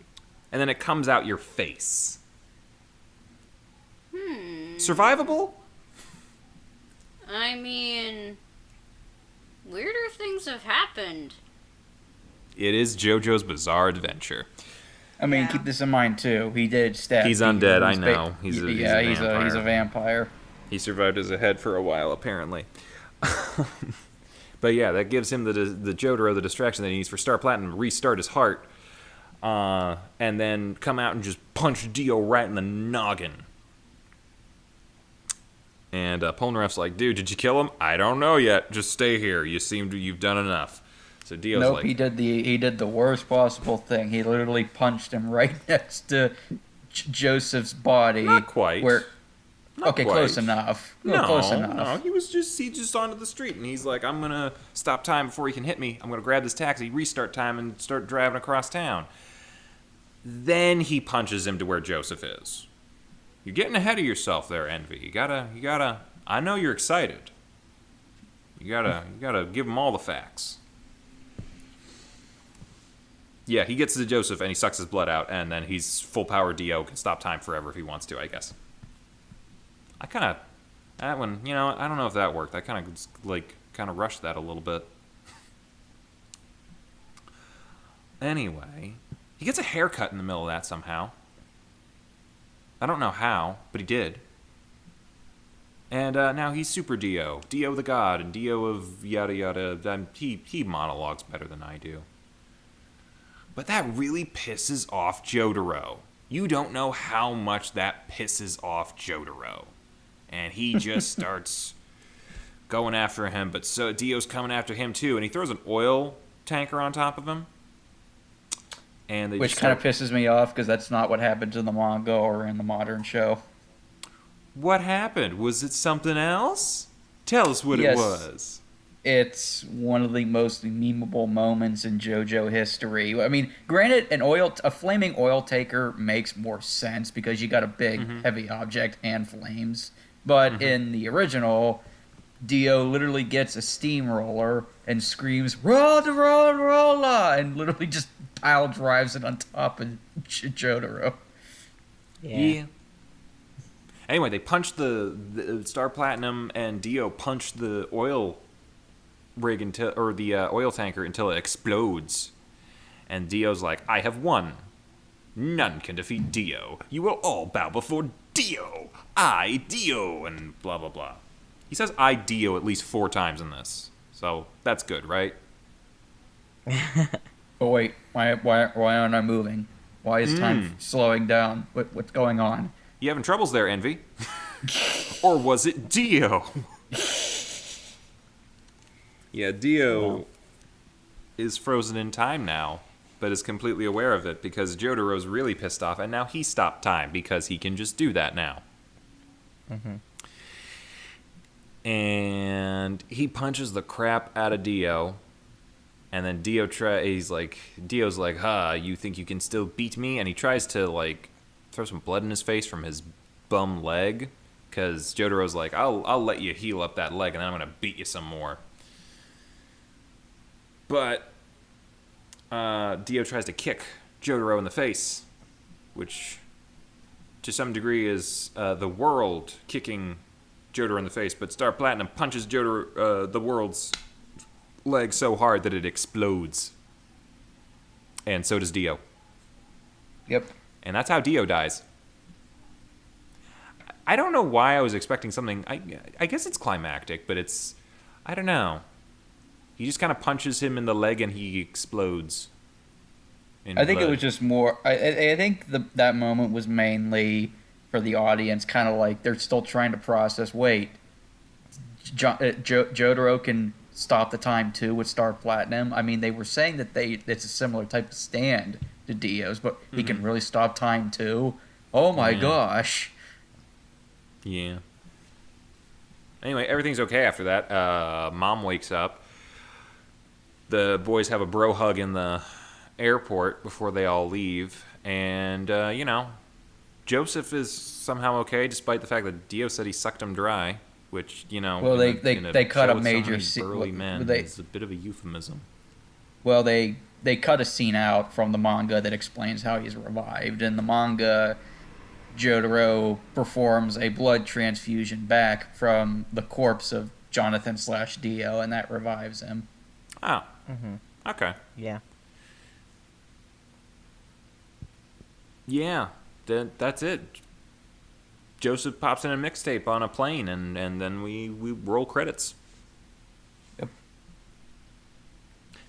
then it comes out your face. Survivable? I mean, weirder things have happened. It is JoJo's Bizarre Adventure. I mean, Yeah. keep this in mind too. He did stab. He's people. undead, I know. He's a vampire. He's a vampire. He survived as a head for a while, apparently. But yeah, that gives him the Jotaro the distraction that he needs for Star Platinum to restart his heart, and then come out and just punch Dio right in the noggin. And Polnareff's like, dude, did you kill him? I don't know yet. Just stay here. You've done enough. So Dio's Nope, like, he did the worst possible thing. He literally punched him right next to Joseph's body. Not quite. Okay, quite. close enough. Close enough. No, he just onto the street, and he's like, I'm gonna stop time before he can hit me. I'm gonna grab this taxi, restart time, and start driving across town. Then he punches him to where Joseph is. You're getting ahead of yourself there, Envy. You gotta. I know you're excited. You gotta give him all the facts. Yeah, he gets to Joseph and he sucks his blood out, and then he's full power Dio, can stop time forever if he wants to, I guess. That one, I don't know if that worked. I kind of rushed that a little bit. Anyway, he gets a haircut in the middle of that somehow. I don't know how, but he did. And now he's Super Dio. Dio the God, and Dio of yada yada. He monologues better than I do. But that really pisses off Jotaro. You don't know how much that pisses off Jotaro. And he just starts going after him, but so Dio's coming after him too, and he throws an oil tanker on top of him. And which kind of pisses me off, because that's not what happens in the manga or in the modern show. What happened? Was it something else? Tell us what it was. It's one of the most memeable moments in JoJo history. I mean, granted, a flaming oil taker makes more sense because you got a big, heavy object and flames. But in the original, Dio literally gets a steamroller and screams, "Rolla, rolla, rolla!" and literally just pile drives it on top of Jotaro. Yeah. Anyway, they punch the Star Platinum, and Dio punched the oil rig the oil tanker until it explodes. And Dio's like, "I have won. None can defeat Dio. You will all bow before Dio. I, Dio," and blah, blah, blah. He says "I, Dio" at least 4 times in this. So that's good, right? But wait, why aren't I moving? Why is time slowing down? What's going on? You having troubles there, Envy? Or was it Dio? Yeah, Dio is frozen in time now, but is completely aware of it because Jotaro's really pissed off, and now he stopped time because he can just do that now. And he punches the crap out of Dio, and then Dio's like, you think you can still beat me? And he tries to, like, throw some blood in his face from his bum leg, because Jotaro's like, I'll let you heal up that leg, and then I'm going to beat you some more. But Dio tries to kick Jotaro in the face, which to some degree is the world kicking Jotaro in the face, but Star Platinum punches Jotaro, the world's leg so hard that it explodes. And so does Dio. Yep. And that's how Dio dies. I don't know why I was expecting something. I guess it's climactic, but it's, I don't know. He just kind of punches him in the leg and he explodes. I think it was just more. I think that moment was mainly for the audience, kind of like they're still trying to process. Wait, Jotaro can stop the time too with Star Platinum. I mean, they were saying that it's a similar type of stand to Dio's, but he can really stop time too. Oh my gosh. Yeah. Anyway, everything's okay after that. Mom wakes up. The boys have a bro hug in the airport before they all leave. And, Joseph is somehow okay, despite the fact that Dio said he sucked him dry. Which, well, they cut a major scene. Burly men is a bit of a euphemism. Well, they cut a scene out from the manga that explains how he's revived. In the manga, Jotaro performs a blood transfusion back from the corpse of Jonathan/Dio, and that revives him. Oh. Okay. Yeah. Yeah, that's it. Joseph pops in a mixtape on a plane, and then we roll credits. Yep.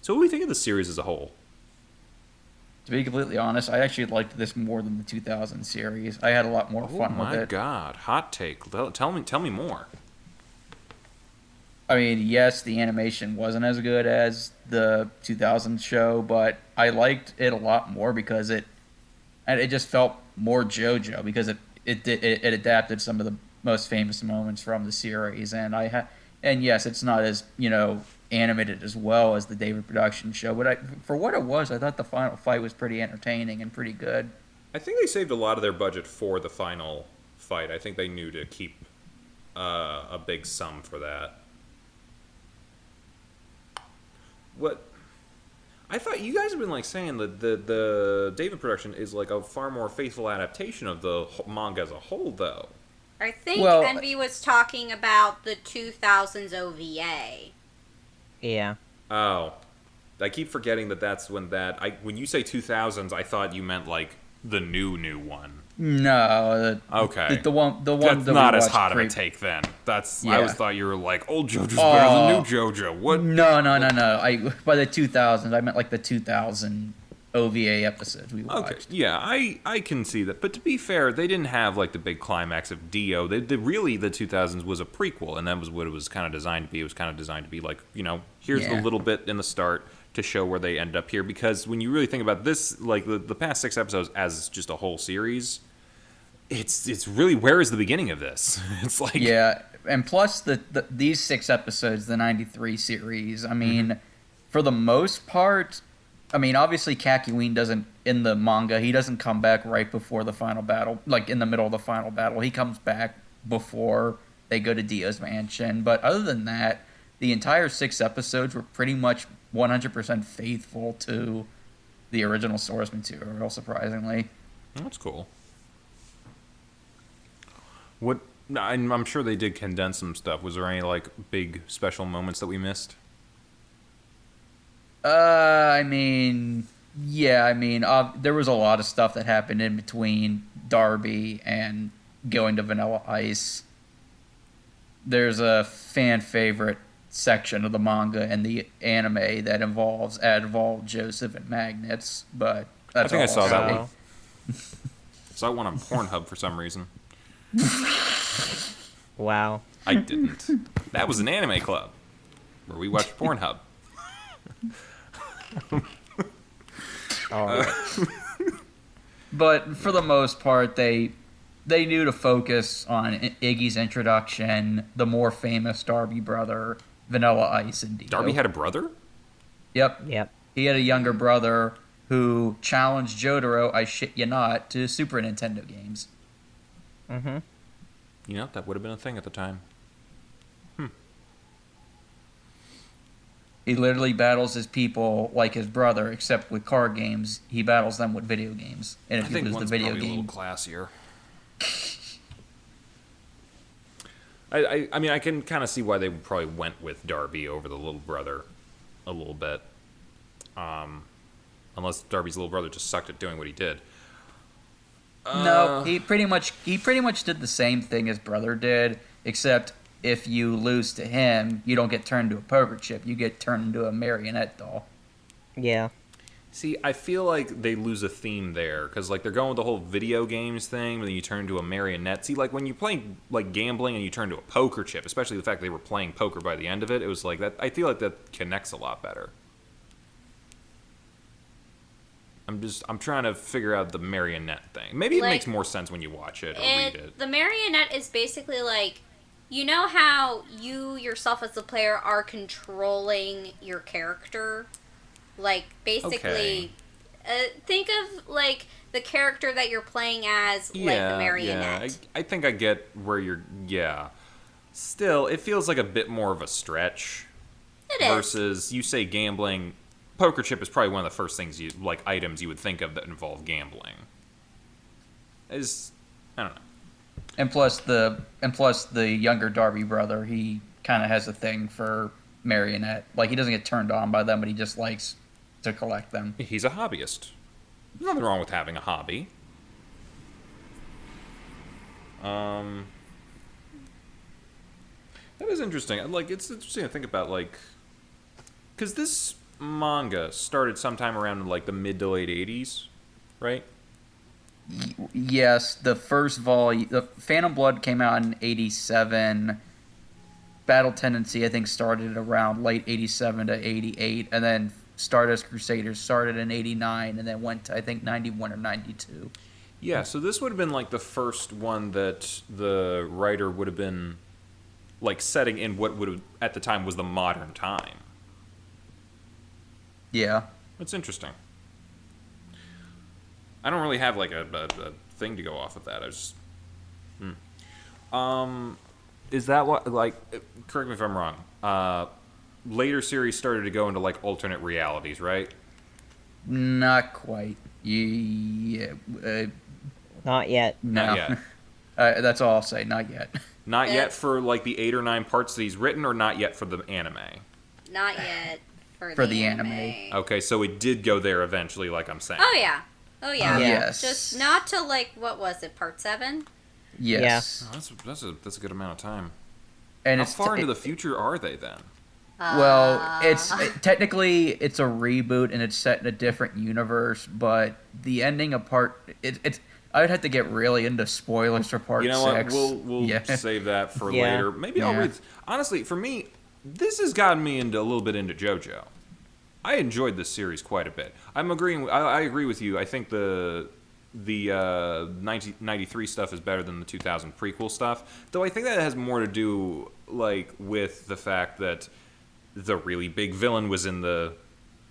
So what do we think of the series as a whole? To be completely honest, I actually liked this more than the 2000 series. I had a lot more fun with it. Oh my god, hot take. Tell me more. I mean, yes, the animation wasn't as good as the 2000 show, but I liked it a lot more because it just felt more JoJo, because it adapted some of the most famous moments from the series, and yes, it's not as animated as well as the David production show, but for what it was, I thought the final fight was pretty entertaining and pretty good. I think they saved a lot of their budget for the final fight. I think they knew to keep a big sum for that. What? I thought you guys have been saying that the David production is a far more faithful adaptation of the manga as a whole, though. I think Envy was talking about the 2000s OVA. Yeah. Oh, I keep forgetting that's when you say 2000s, I thought you meant the new one? No. Okay. The one. That's that not we as watched hot of a take then. I always thought you were like, old JoJo's better than new JoJo. What? No. By the 2000s, I meant like the 2000 OVA episodes we watched. Okay, yeah, I can see that. But to be fair, they didn't have like the big climax of Dio. Really, the 2000s was a prequel, and that was what it was kind of designed to be. It was kind of designed to be like, here's the little bit in the start to show where they end up here. Because when you really think about this, like the past 6 episodes as just a whole series, it's really, where is the beginning of this? It's like, yeah, and plus these 6 episodes, the 93 series. I mean, for the most part, I mean, obviously Kakyoin doesn't, in the manga, he doesn't come back right before the final battle, like in the middle of the final battle. He comes back before they go to Dio's mansion. But other than that, the entire 6 episodes were pretty much 100% faithful to the original source material, surprisingly. That's cool. I'm sure they did condense some stuff. Was there any like big special moments that we missed? There was a lot of stuff that happened in between Darby and going to Vanilla Ice. There's a fan favorite section of the manga and the anime that involves Adval, Joseph, and Magnets, but that's I think all I saw that one. Saw one on Pornhub for some reason. Wow. I didn't. That was an anime club where we watched Pornhub. But for the most part, they knew to focus on Iggy's introduction, the more famous Darby brother, Vanilla Ice, and Dio. Darby had a brother? Yep. Yep. He had a younger brother who challenged Jotaro, I shit you not, to Super Nintendo games. Mm-hmm. That would have been a thing at the time. He literally battles his people like his brother, except with card games, he battles them with video games. And if you lose the video probably game, a little classier. I mean, I can kind of see why they probably went with Darby over the little brother a little bit. Unless Darby's little brother just sucked at doing what he did. No, he pretty much did the same thing his brother did, except if you lose to him, you don't get turned into a poker chip. You get turned into a marionette doll. Yeah. See, I feel like they lose a theme there, because like they're going with the whole video games thing, but then you turn into a marionette. See, like when you play like gambling and you turn to a poker chip, especially the fact they were playing poker by the end of it, it was like that. I feel like that connects a lot better. I'm trying to figure out the marionette thing. Maybe it makes more sense when you watch it or read it. The marionette is basically like, you know how you yourself as the player are controlling your character? Like, basically, think of, like, the character that you're playing as, like, the marionette. Yeah, I think I get where you're, Still, it feels like a bit more of a stretch. It is. Versus, you say gambling, poker chip is probably one of the first things items you would think of that involve gambling. I don't know. And plus the younger Darby brother, he kind of has a thing for marionette. Like, he doesn't get turned on by them, but he just likes to collect them. He's a hobbyist. There's nothing wrong with having a hobby. That is interesting. Like, it's interesting to think about, like, because this manga started sometime around like the mid to late 80s, right? Yes, the first volume, the Phantom Blood came out in 87. Battle Tendency, I think, started around late 87 to 88, and then Stardust Crusaders started in 89, and then went to, I think, 91 or 92. Yeah, so this would have been like the first one that the writer would have been like setting in what would have, at the time, was the modern time. Yeah. It's interesting. I don't really have like a thing to go off of that. I just... Is that what, like, correct me if I'm wrong, later series started to go into like alternate realities, right? Not quite. Yeah. Not yet. No. Not yet. That's all I'll say. Not yet. Not yet for like the 8 or 9 parts that he's written, or not yet for the anime? Not yet for the anime. Okay, so it did go there eventually, like I'm saying. Oh, yeah. Oh yeah. Yes. Just not to like what was it, part 7? Yes. Oh, that's a good amount of time. And How it's far into the future are they then? Well, technically it's a reboot and it's set in a different universe, but the ending of it's I would have to get really into spoilers for part 6. You know what? We'll save that for later. Maybe I'll read. Honestly, for me, this has gotten me into a little bit into JoJo. I enjoyed this series quite a bit. I'm agreeing. I agree with you. I think the 1993 stuff is better than the 2000 prequel stuff. Though I think that has more to do like with the fact that the really big villain was in the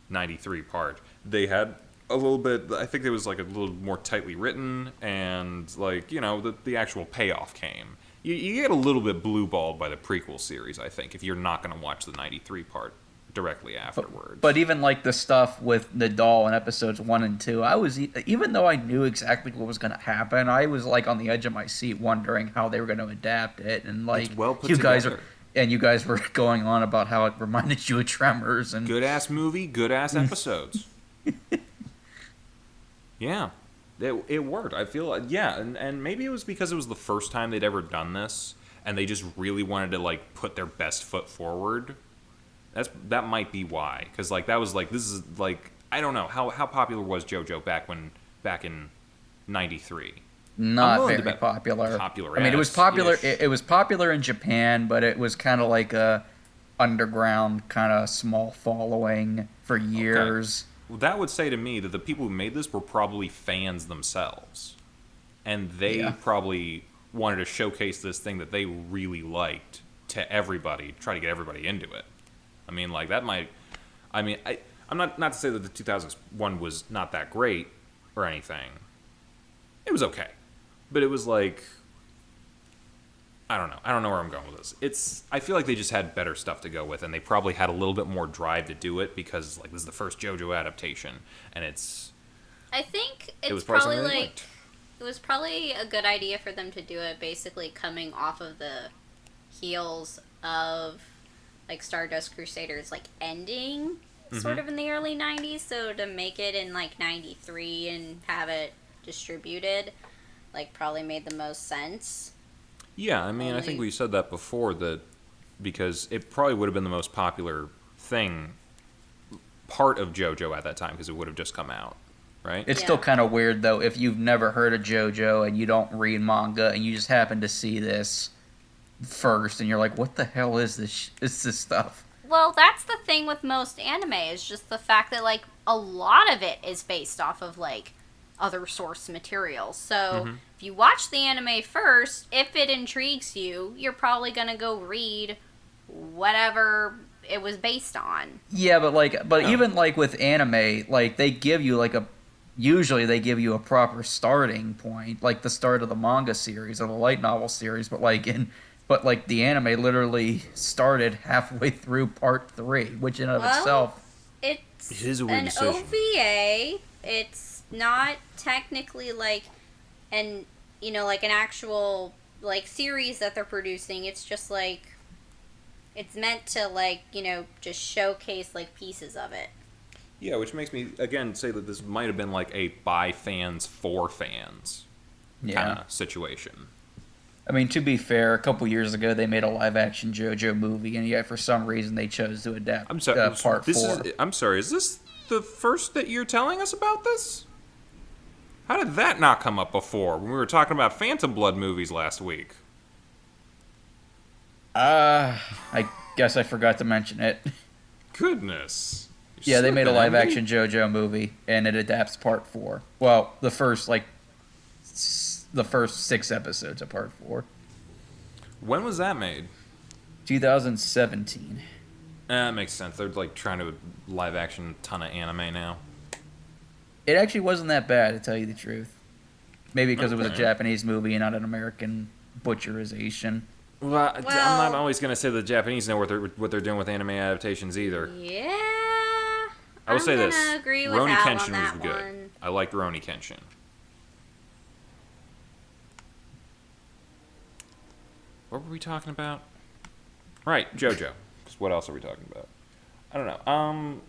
93 part. They had a little bit, I think it was like a little more tightly written, and like, you know, the actual payoff came. You get a little bit blue-balled by the prequel series, I think, if you're not going to watch the 93 part directly afterwards. But even like the stuff with Nadal in episodes 1 and 2, I was, even though I knew exactly what was going to happen, I was like on the edge of my seat wondering how they were going to adapt it, and like, it's well put together. You guys were going on about how it reminded you of Tremors. And good ass movie, good ass episodes. Yeah, it worked. I feel like, yeah, and maybe it was because it was the first time they'd ever done this, and they just really wanted to like put their best foot forward. That might be why, because like that was like, this is like, I don't know how popular was JoJo back in '93. Not very popular. I mean, it was popular. It was popular in Japan, but it was kind of like a underground, kind of small following for years. Okay. Well, that would say to me that the people who made this were probably fans themselves, and they probably wanted to showcase this thing that they really liked to everybody, try to get everybody into it. I mean, like that might. I mean, I'm not to say that the 2001 was not that great or anything. It was okay. But it was like, I don't know where I'm going with this. I feel like they just had better stuff to go with, and they probably had a little bit more drive to do it because like this is the first JoJo adaptation, and I think it was probably like it was probably a good idea for them to do it basically coming off of the heels of like Stardust Crusaders like ending sort of in the early 90s, so to make it in like 93 and have it distributed like probably made the most sense. Yeah, I mean, I think we said that before, that because it probably would have been the most popular part of JoJo at that time, because it would have just come out, right? It's still kind of weird though if you've never heard of JoJo and you don't read manga and you just happen to see this first and you're like, what the hell is this? Is this stuff? Well, that's the thing with most anime, is just the fact that like a lot of it is based off of like other source material. So if you watch the anime first, if it intrigues you, you're probably gonna go read whatever it was based on. Yeah, but even like with anime, like they give you like usually they give you a proper starting point, like the start of the manga series or the light novel series, but the anime literally started halfway through part 3, which in and of itself, it is a weird decision. OVA. It's not technically like an actual like series that they're producing. It's just like it's meant to like, just showcase like pieces of it. Yeah, which makes me again say that this might have been like a by fans for fans kind of situation. I mean, to be fair, a couple years ago they made a live-action JoJo movie, and yet for some reason they chose to adapt part 4. I'm sorry, is this the first that you're telling us about this? How did that not come up before when we were talking about Phantom Blood movies last week? I guess I forgot to mention it. Goodness. Yeah, they made a live-action JoJo movie, and it adapts part 4. Well, the first 6 episodes of part 4. When was that made? 2017. That makes sense. They're like trying to live action a ton of anime now. It actually wasn't that bad, to tell you the truth. Maybe because it was a Japanese movie and not an American butcherization. Well, I'm not always going to say the Japanese know what they're doing with anime adaptations either. Yeah. I will say this. Agree with Rurouni Al Kenshin on was good. one. I liked Rurouni Kenshin. What were we talking about? Right, JoJo. What else are we talking about? I don't know.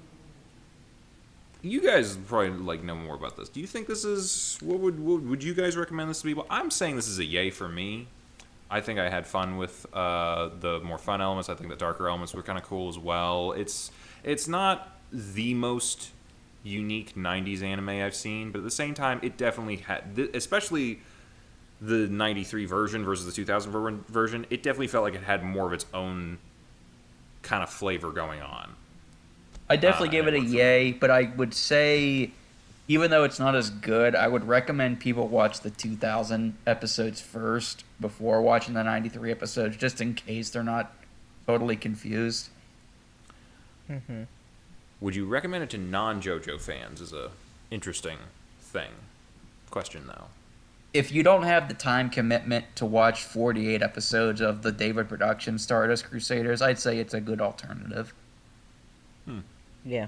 you guys probably like know more about this. Do you think this is what would you guys recommend this to people? I'm saying this is a yay for me. I think I had fun with the more fun elements. I think the darker elements were kind of cool as well. It's not the most unique 90s anime I've seen, but at the same time, it definitely had, especially the 93 version versus the 2000 version, it definitely felt like it had more of its own kind of flavor going on. I definitely give it a yay, but I would say, even though it's not as good, I would recommend people watch the 2000 episodes first before watching the 93 episodes, just in case they're not totally confused. Mm-hmm. Would you recommend it to non-JoJo fans? Is a interesting question, though. If you don't have the time commitment to watch 48 episodes of the David production Stardust Crusaders, I'd say it's a good alternative. Yeah.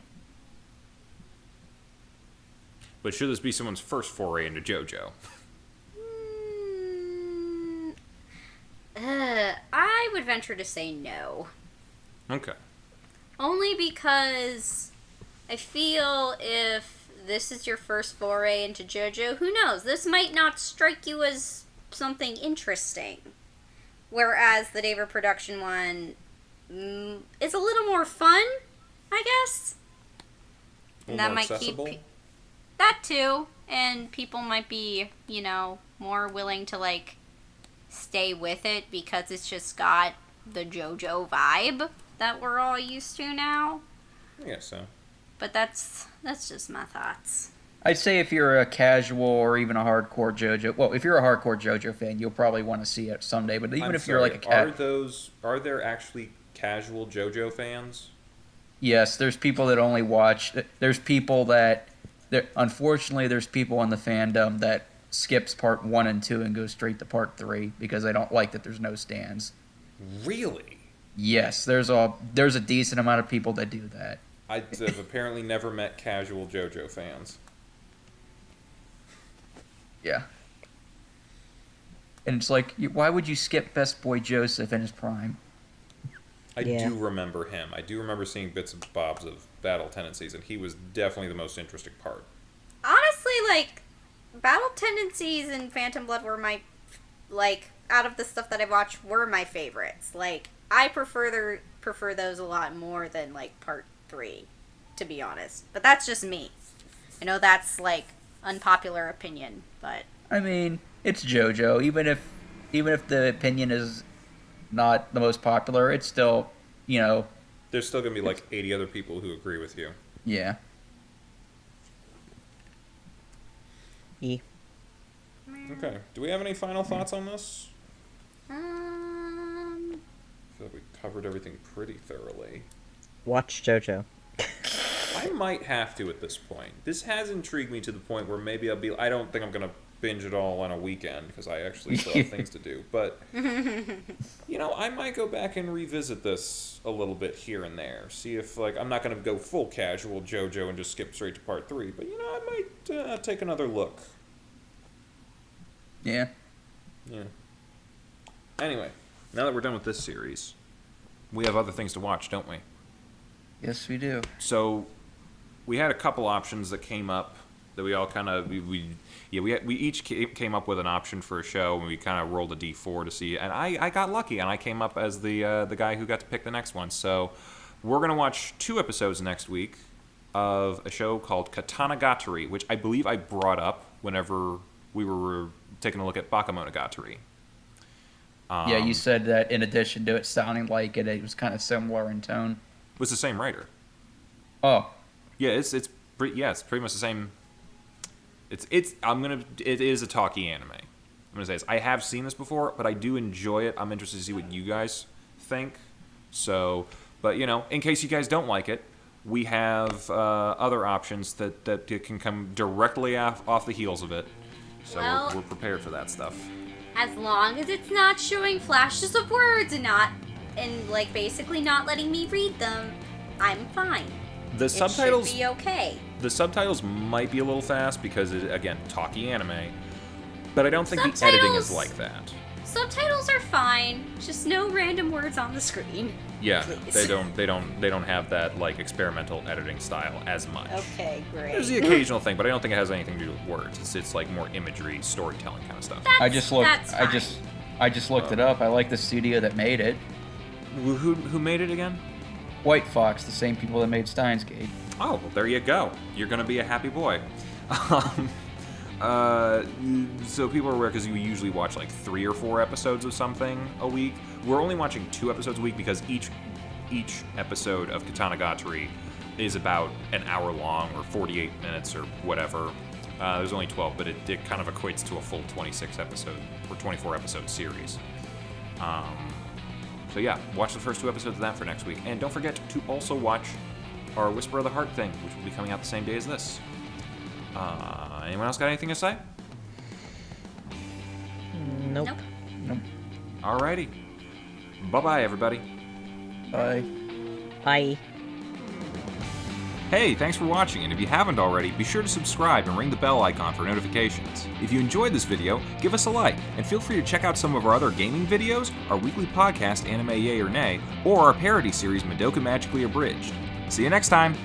But should this be someone's first foray into JoJo? I would venture to say no. Okay. Only because I feel if this is your first foray into JoJo, who knows? This might not strike you as something interesting. Whereas the David production one is a little more fun, I guess. And that might accessible? keep that too, and people might be, more willing to like stay with it because it's just got the JoJo vibe that we're all used to now. I guess so. But that's just my thoughts. I'd say if you're a casual or even a hardcore JoJo, well, if you're a hardcore JoJo fan, you'll probably want to see it someday. But even if you're like a are there actually casual JoJo fans? Yes, there's people that only watch. There's people that, unfortunately, there's people in the fandom that skips part 1 and 2 and goes straight to part 3 because they don't like that there's no stands. Really? Yes, there's a decent amount of people that do that. I have apparently never met casual JoJo fans. Yeah. And it's like, why would you skip Best Boy Joseph in his prime? I do remember him. I do remember seeing bits and bobs of Battle Tendencies, and he was definitely the most interesting part. Honestly, like, Battle Tendencies and Phantom Blood were my, out of the stuff that I've watched, were my favorites. Like, I prefer those a lot more than, part 3, to be honest. But that's just me. I know that's, unpopular opinion, but... I mean, it's JoJo. Even if the opinion is not the most popular, it's still, There's still going to be 80 other people who agree with you. Yeah. Okay. Do we have any final thoughts on this? I feel like we covered everything pretty thoroughly. Watch JoJo. I might have to at this point. This has intrigued me to the point where maybe I don't think I'm going to binge it all on a weekend because I actually still have things to do. But, I might go back and revisit this a little bit here and there. See if, I'm not going to go full casual JoJo and just skip straight to part 3. But, I might take another look. Yeah. Yeah. Anyway, now that we're done with this series, we have other things to watch, don't we? Yes, we do. So, we had a couple options that came up that we all kind of we each came up with an option for a show, and we kind of rolled a d4 to see. And I got lucky, and I came up as the guy who got to pick the next one. So, we're gonna watch 2 episodes next week of a show called Katanagatari, which I believe I brought up whenever we were taking a look at Bakemonogatari. Yeah, you said that in addition to it sounding like it was kind of similar in tone. It was the same writer. Oh. Yeah, it's pretty much the same. It is a talkie anime. I'm gonna say this. I have seen this before, but I do enjoy it. I'm interested to see what you guys think. So, but in case you guys don't like it, we have other options that can come directly off the heels of it. So we're prepared for that stuff. As long as it's not showing flashes of words and basically not letting me read them, I'm fine. The subtitles should be okay. The subtitles might be a little fast because again, talkie anime, but I don't think the editing is like that. Subtitles are fine, just no random words on the screen. Yeah, Please. they don't have that like experimental editing style as much. Okay, great. There's the occasional thing, but I don't think it has anything to do with words. It's like more imagery, storytelling kind of stuff. I just looked. That's I just looked it up. I like the studio that made it. Who made it again? White Fox, the same people that made Steins Gate. Oh, well, there you go. You're gonna be a happy boy. So people are aware because you usually watch like 3 or 4 episodes of something a week. We're only watching 2 episodes a week because each episode of Katanagatari is about an hour long or 48 minutes or whatever. There's only 12, but it kind of equates to a full 26 episode or 24 episode series. So yeah, watch the first 2 episodes of that for next week. And don't forget to also watch our Whisper of the Heart thing, which will be coming out the same day as this. Anyone else got anything to say? Nope. Nope. Alrighty. Bye-bye, everybody. Bye. Bye. Hey, thanks for watching, and if you haven't already, be sure to subscribe and ring the bell icon for notifications. If you enjoyed this video, give us a like, and feel free to check out some of our other gaming videos, our weekly podcast, Anime Yay or Nay, or our parody series, Madoka Magically Abridged. See you next time!